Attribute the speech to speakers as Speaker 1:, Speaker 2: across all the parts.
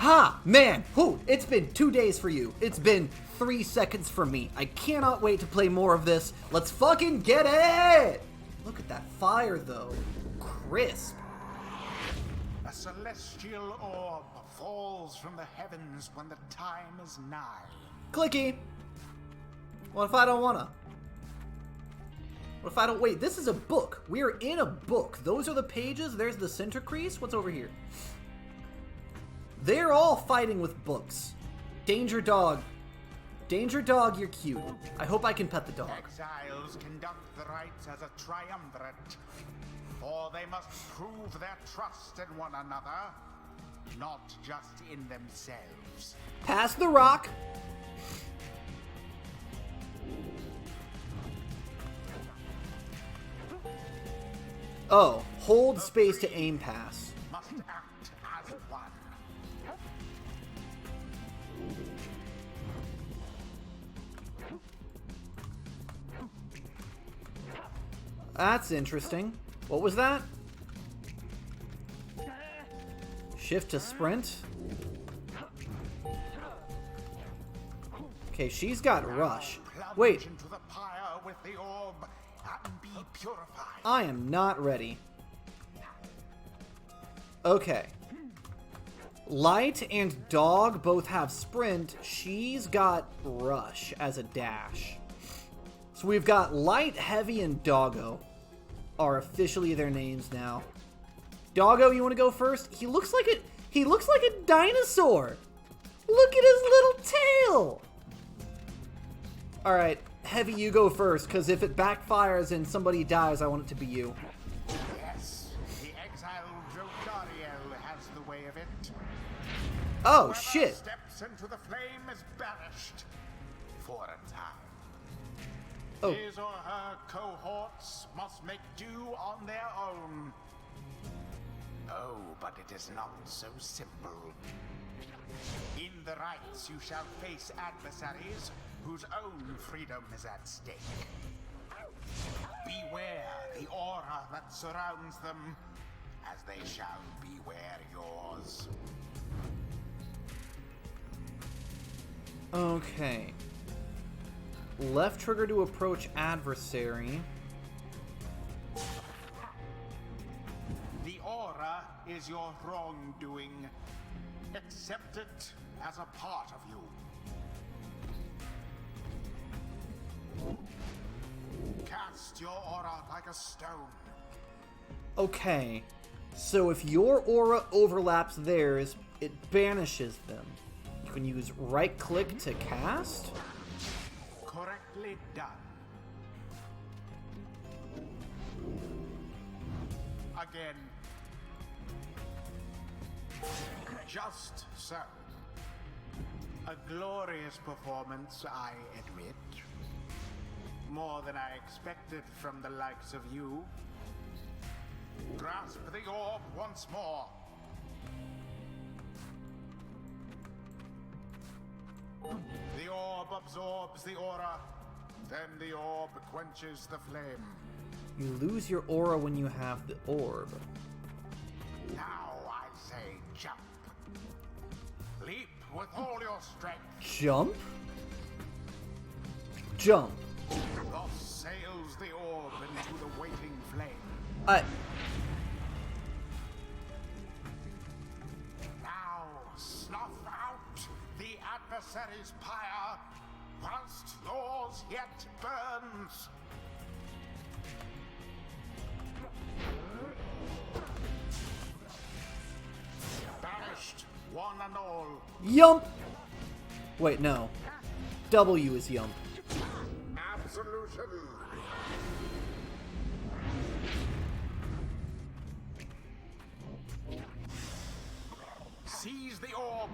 Speaker 1: Ha! Man! Whew! It's been 2 days for you. It's been 3 seconds for me. I cannot wait to play more of this. Let's fucking get it! Look at that fire, though. Crisp.
Speaker 2: A celestial orb falls from the heavens when the time is nigh.
Speaker 1: Clicky! What if I don't wanna? What if I don't? Wait, this is a book. We are in a book. Those are the pages. There's the center crease. What's over here? They're all fighting with books. Danger dog. Danger dog, you're cute. I hope I can pet the dog.
Speaker 2: Exiles conduct the rites as a triumvirate, for they must prove their trust in one another, not just in themselves.
Speaker 1: Pass the rock. Oh, hold space to aim pass.
Speaker 2: Must act as one.
Speaker 1: That's interesting. What was that? Shift to sprint. Okay, she's got rush. Wait.
Speaker 2: Into the pyre with the orb and be purified.
Speaker 1: I am not ready. Okay. Light and Dog both have sprint. She's got rush as a dash. So we've got Light, Heavy, and Doggo are officially their names now. Doggo, you want to go first? He looks like a dinosaur. Look at his little tail. All right, Heavy, you go first, because if it backfires and somebody dies, I want it to be you.
Speaker 2: Yes, the exiled Jodariel has the way of it.
Speaker 1: Oh,
Speaker 2: Whoever
Speaker 1: shit.
Speaker 2: steps into the flame is banished for a time.
Speaker 1: Oh.
Speaker 2: His or her cohorts must make do on their own. Oh, but it is not so simple. In the rites, you shall face adversaries whose own freedom is at stake. Beware the aura that surrounds them, as they shall beware yours.
Speaker 1: Okay. Left trigger to approach adversary.
Speaker 2: The aura is your wrongdoing. Accept it as a part of you. Cast your aura like a stone.
Speaker 1: Okay. So if your aura overlaps theirs, it banishes them. You can use right click to cast?
Speaker 2: Correctly done. Again. Just so. A glorious performance, I admit. More than I expected from the likes of you. Grasp the orb once more. The orb absorbs the aura, then the orb quenches the flame.
Speaker 1: You lose your aura when you have the orb.
Speaker 2: Now I say jump. Leap with all your strength.
Speaker 1: Jump? Jump.
Speaker 2: Thus sails the orb into the waiting flame. Now snuff out the adversary's pyre, whilst yours yet burns. Banished, one and all.
Speaker 1: Yump! Wait, no. W is yump.
Speaker 2: Absolution. Seize the orb.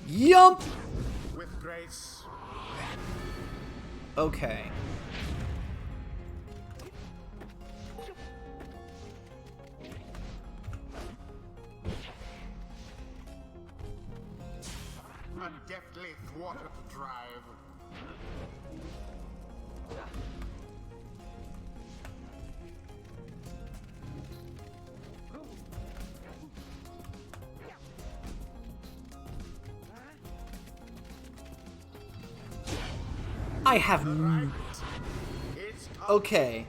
Speaker 1: Yump!
Speaker 2: With grace.
Speaker 1: Okay.
Speaker 2: And deftly thwarted the drive.
Speaker 1: I have
Speaker 2: It's
Speaker 1: Okay.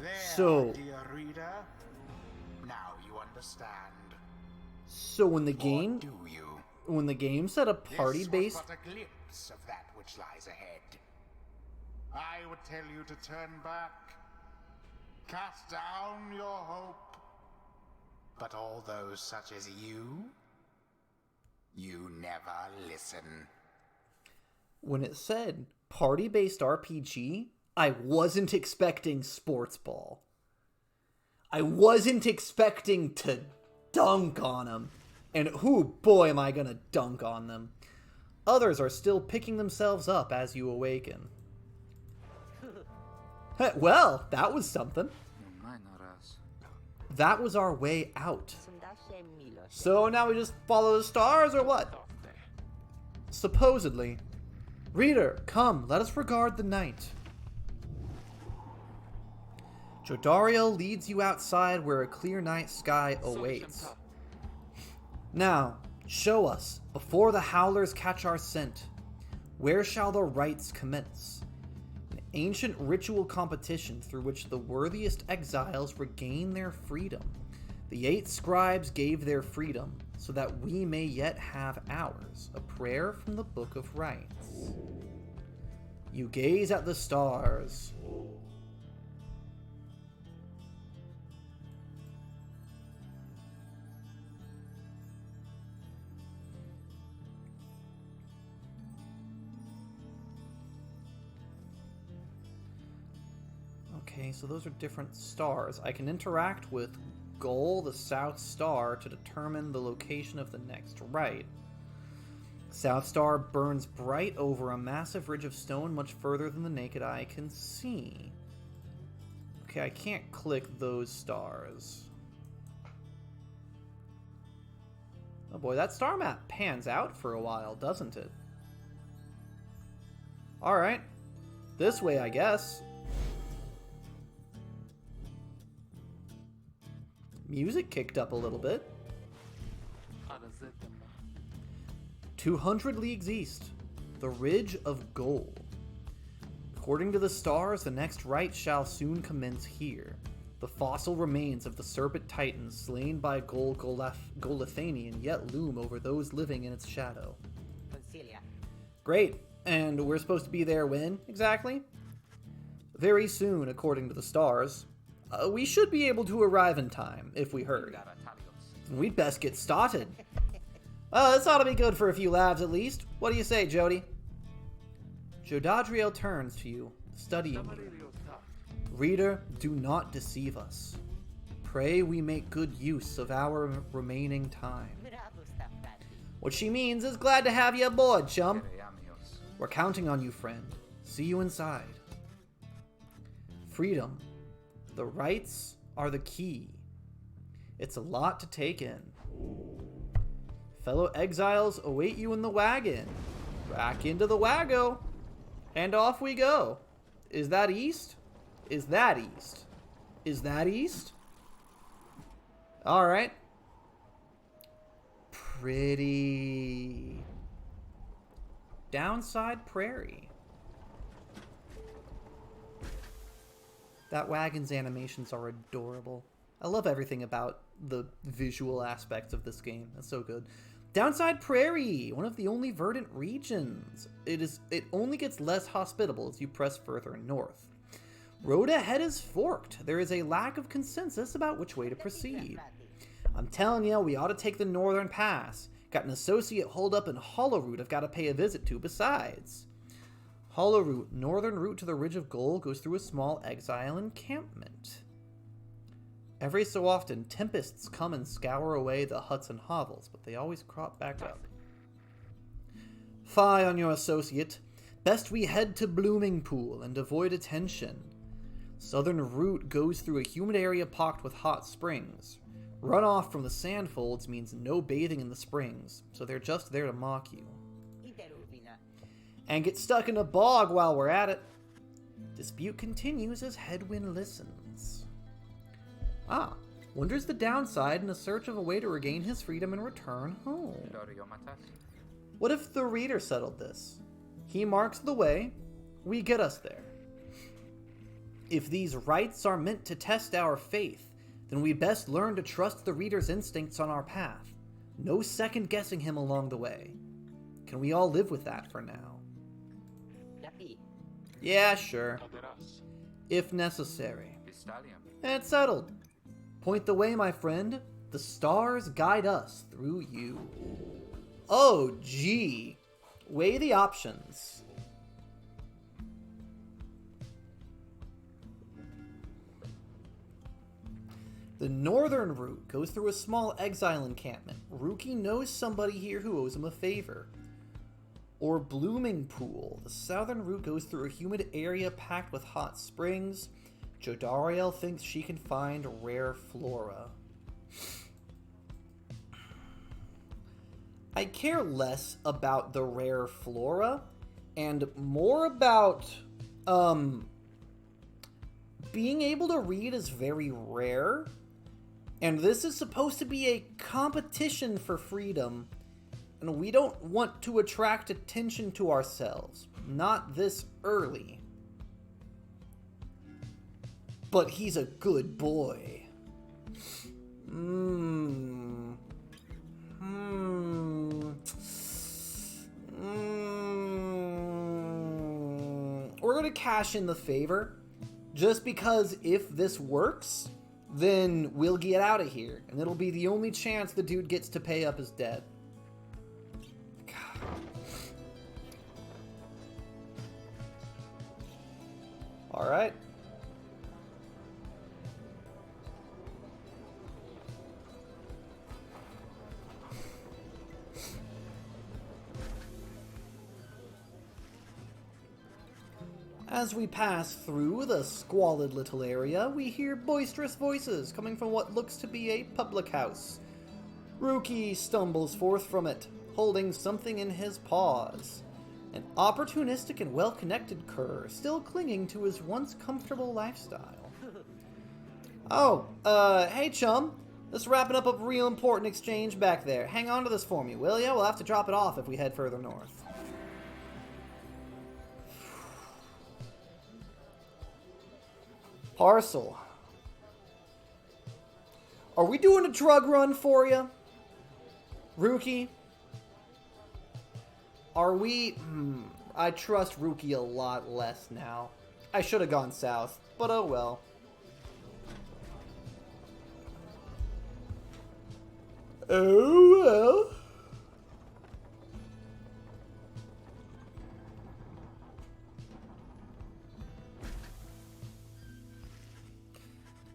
Speaker 2: there,
Speaker 1: So
Speaker 2: dear reader. Now you understand.
Speaker 1: So when the
Speaker 2: Or
Speaker 1: game
Speaker 2: do you?
Speaker 1: said a party
Speaker 2: This
Speaker 1: based
Speaker 2: was but a glimpse of that which lies ahead. I would tell you to turn back, cast down your hope. But all those such as you never listen.
Speaker 1: when it said party based RPG, I wasn't expecting sports ball. I wasn't expecting to dunk on them. And boy, am I gonna dunk on them. Others are still picking themselves up as you awaken. Well, that was something. That was our way out. So now we just follow the stars, or what? Supposedly. Reader, come, let us regard the night. Jodariel leads you outside where a clear night sky awaits. Now, show us, before the howlers catch our scent, where shall the rites commence? An ancient ritual competition through which the worthiest exiles regain their freedom. The 8 scribes gave their freedom, so that we may yet have ours. A prayer from the Book of Rites. You gaze at the stars. Okay, so those are different stars. I can interact with Goal, the South Star, to determine the location of the next rite. South Star burns bright over a massive ridge of stone much further than the naked eye can see. Okay, I can't click those stars. Oh boy, that star map pans out for a while, doesn't it? Alright. This way, I guess. Music kicked up a little bit. 200 leagues east, the Ridge of Gold. According to the stars, the next rite shall soon commence here. The fossil remains of the Serpent Titan slain by Golethanian yet loom over those living in its shadow. Great, and we're supposed to be there when, exactly? Very soon, according to the stars. We should be able to arrive in time, if we hurry. We'd best get started. This ought to be good for a few labs at least. What do you say, Jody? Jodadriel turns to you, studying you. Reader, do not deceive us. Pray we make good use of our remaining time. What she means is glad to have you aboard, chum. We're counting on you, friend. See you inside. Freedom. The rites are the key. It's a lot to take in. Fellow exiles await you in the wagon. Back into the wago. And off we go. Is that east? Is that east? Is that east? Alright. Pretty. Downside Prairie. That wagon's animations are adorable. I love everything about the visual aspects of this game. That's so good. Downside Prairie, one of the only verdant regions. It only gets less hospitable as you press further north. Road ahead is forked. There is a lack of consensus about which way to proceed. I'm telling you, we ought to take the northern pass. Got an associate holed up in Hollowroot I've got to pay a visit to besides. Hollowroot, northern route to the Ridge of Gold, goes through a small exile encampment. Every so often, tempests come and scour away the huts and hovels, but they always crop back up. Fie on your associate. Best we head to Blooming Pool and avoid attention. Southern route goes through a humid area pocked with hot springs. Runoff from the sand folds means no bathing in the springs, so they're just there to mock you. And get stuck in a bog while we're at it. Dispute continues as Headwind listens. Wonders the downside in a search of a way to regain his freedom and return home. What if the reader settled this? He marks the way, we get us there. If these rites are meant to test our faith, then we best learn to trust the reader's instincts on our path. No second guessing him along the way. Can we all live with that for now? Yeah, sure. If necessary. It's settled. Point the way, my friend. The stars guide us through you. Oh, gee. Weigh the options. The northern route goes through a small exile encampment. Rookie knows somebody here who owes him a favor. Or Blooming Pool. The southern route goes through a humid area packed with hot springs. Jodariel thinks she can find rare flora. I care less about the rare flora and more about being able to read is very rare, and this is supposed to be a competition for freedom, and we don't want to attract attention to ourselves, not this early. But he's a good boy. We're gonna cash in the favor, just because if this works, then we'll get out of here, and it'll be the only chance the dude gets to pay up his debt. God. All right. As we pass through the squalid little area, we hear boisterous voices coming from what looks to be a public house. Rookie stumbles forth from it, holding something in his paws. An opportunistic and well-connected cur, still clinging to his once comfortable lifestyle. Oh, hey chum. Just wrapping up a real important exchange back there. Hang on to this for me, will ya? We'll have to drop it off if we head further north. Parcel. Are we doing a drug run for you? Rookie? Are we... I trust Rookie a lot less now. I should have gone south, but oh well. Oh well.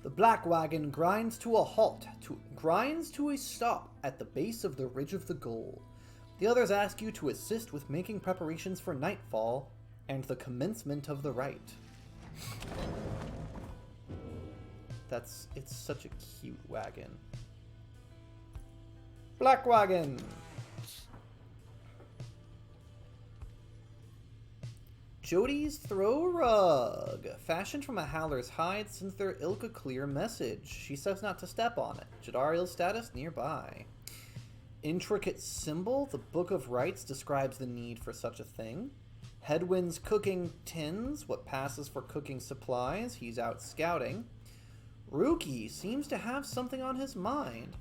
Speaker 1: The black wagon grinds to a halt, grinds to a stop at the base of the Ridge of the Goal. The others ask you to assist with making preparations for nightfall and the commencement of the rite. It's such a cute wagon. Black wagon! Jody's throw rug. Fashioned from a howler's hide sends their ilk a clear message. She says not to step on it. Jodariel's status nearby. Intricate symbol. The Book of Rites describes the need for such a thing. Headwind's cooking tins. What passes for cooking supplies. He's out scouting. Rookie seems to have something on his mind.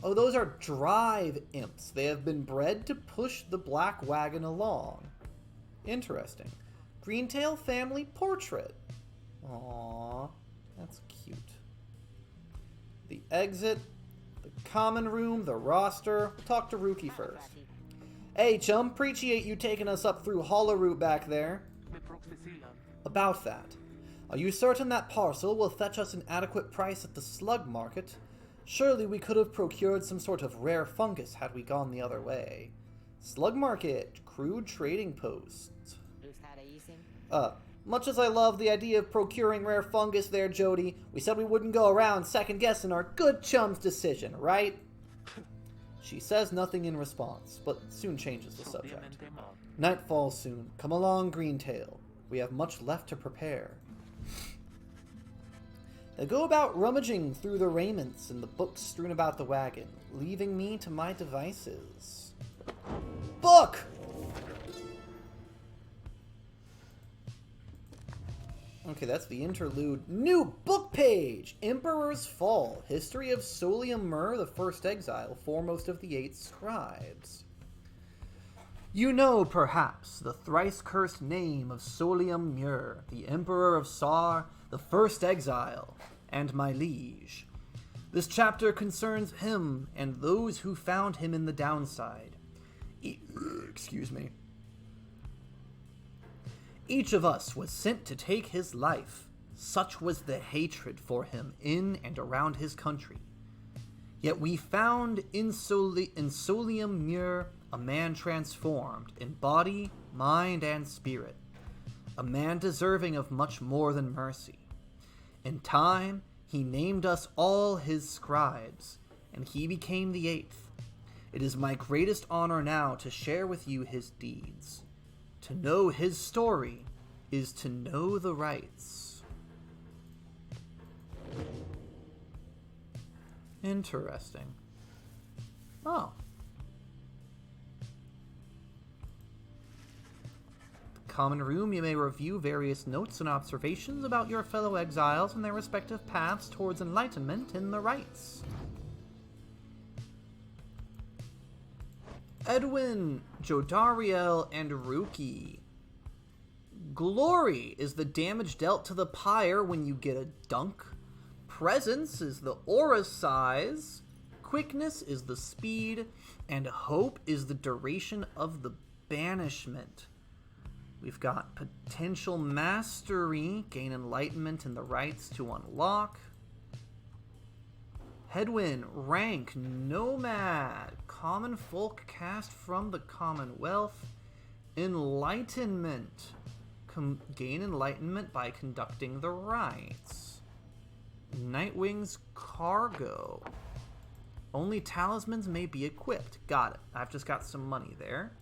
Speaker 1: Oh, those are drive imps. They have been bred to push the black wagon along. Interesting. Greentail family portrait. Aww, that's cute. The exit, the common room, the roster. We'll talk to Rookie first. Hey, chum, appreciate you taking us up through Hollow Route back there. About that. Are you certain that parcel will fetch us an adequate price at the slug market? Surely we could have procured some sort of rare fungus had we gone the other way. Slug market, crude trading post. Much as I love the idea of procuring rare fungus there, Jody, we said we wouldn't go around second-guessing our good chum's decision, right? She says nothing in response, but soon changes the subject. Night falls soon. Come along, Greentail. We have much left to prepare. They go about rummaging through the raiments and the books strewn about the wagon, leaving me to my devices. Book! Okay, that's the interlude. New book page! Emperor's Fall. History of Solium Mur, the First Exile, foremost of the 8 scribes. You know, perhaps, the thrice-cursed name of Solium Mur, the Emperor of Sar, the First Exile, and my liege. This chapter concerns him and those who found him in the downside. Excuse me. Each of us was sent to take his life. Such was the hatred for him in and around his country. Yet we found in Solium Mur a man transformed in body, mind, and spirit. A man deserving of much more than mercy. In time, he named us all his scribes, and he became the 8th. It is my greatest honor now to share with you his deeds. To know his story is to know the rights. Interesting. Oh. The common room, you may review various notes and observations about your fellow exiles and their respective paths towards enlightenment in the rights. Edwin, Jodariel, and Ruki. Glory is the damage dealt to the Pyre when you get a dunk. Presence is the aura size. Quickness is the speed. And hope is the duration of the banishment. We've got potential mastery, gain enlightenment and the rights to unlock. Headwind, rank, nomad, common folk cast from the Commonwealth. Enlightenment, gain enlightenment by conducting the rites. Nightwing's cargo. Only talismans may be equipped. Got it. I've just got some money there.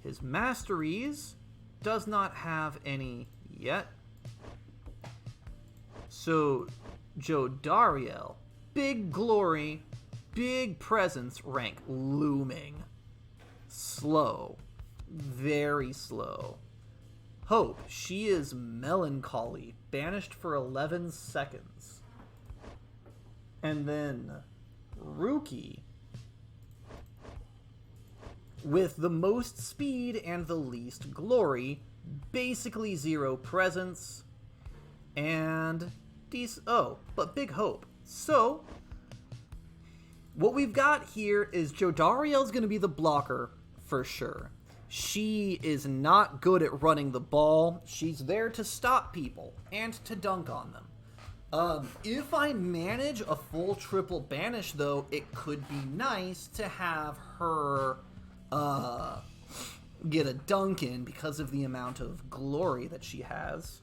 Speaker 1: His masteries does not have any yet. So, Jodariel. Big glory, big presence, rank looming. Slow, very slow. Hope, she is melancholy, banished for 11 seconds. And then Ruki, with the most speed and the least glory, basically 0 presence, and but big hope. So, what we've got here is Jodariel's going to be the blocker for sure. She is not good at running the ball. She's there to stop people and to dunk on them. If I manage a full triple banish, though, it could be nice to have her get a dunk in because of the amount of glory that she has.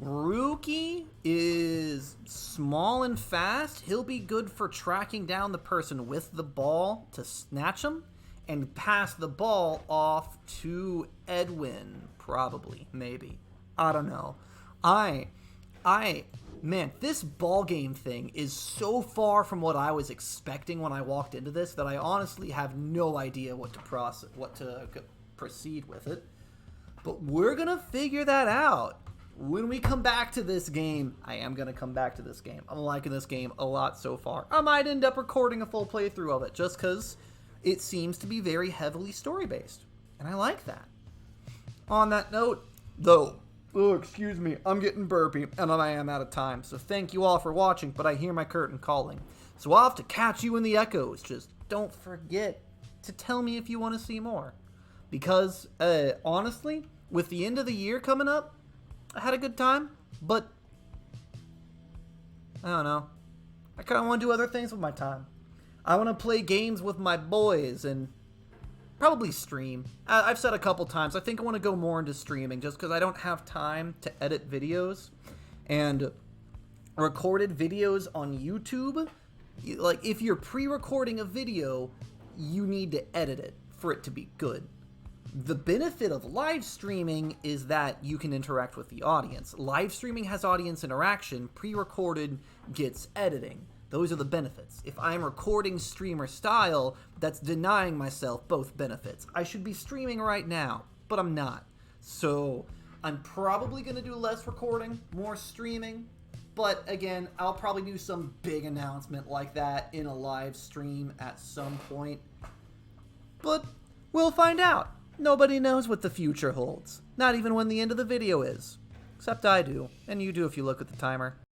Speaker 1: Ruki is small and fast. He'll be good for tracking down the person with the ball to snatch him and pass the ball off to Edwin, probably, maybe. I don't know. Man, this ball game thing is so far from what I was expecting when I walked into this that I honestly have no idea what to proceed with it. But we're gonna figure that out. When we come back to this game, I am going to come back to this game. I'm liking this game a lot so far. I might end up recording a full playthrough of it just because it seems to be very heavily story-based. And I like that. On that note, though, excuse me, I'm getting burpy and I am out of time. So thank you all for watching, but I hear my curtain calling. So I'll have to catch you in the echoes. Just don't forget to tell me if you want to see more. Because, honestly, with the end of the year coming up, I had a good time, but I don't know. I kind of want to do other things with my time. I want to play games with my boys and probably stream. I've said a couple times, I think I want to go more into streaming just because I don't have time to edit videos. And recorded videos on YouTube, like if you're pre-recording a video, you need to edit it for it to be good. The benefit of live streaming is that you can interact with the audience. Live streaming has audience interaction. Pre-recorded gets editing. Those are the benefits. If I'm recording streamer style, that's denying myself both benefits. I should be streaming right now, but I'm not. So I'm probably going to do less recording, more streaming. But again, I'll probably do some big announcement like that in a live stream at some point. But we'll find out. Nobody knows what the future holds. Not even when the end of the video is. Except I do, and you do if you look at the timer.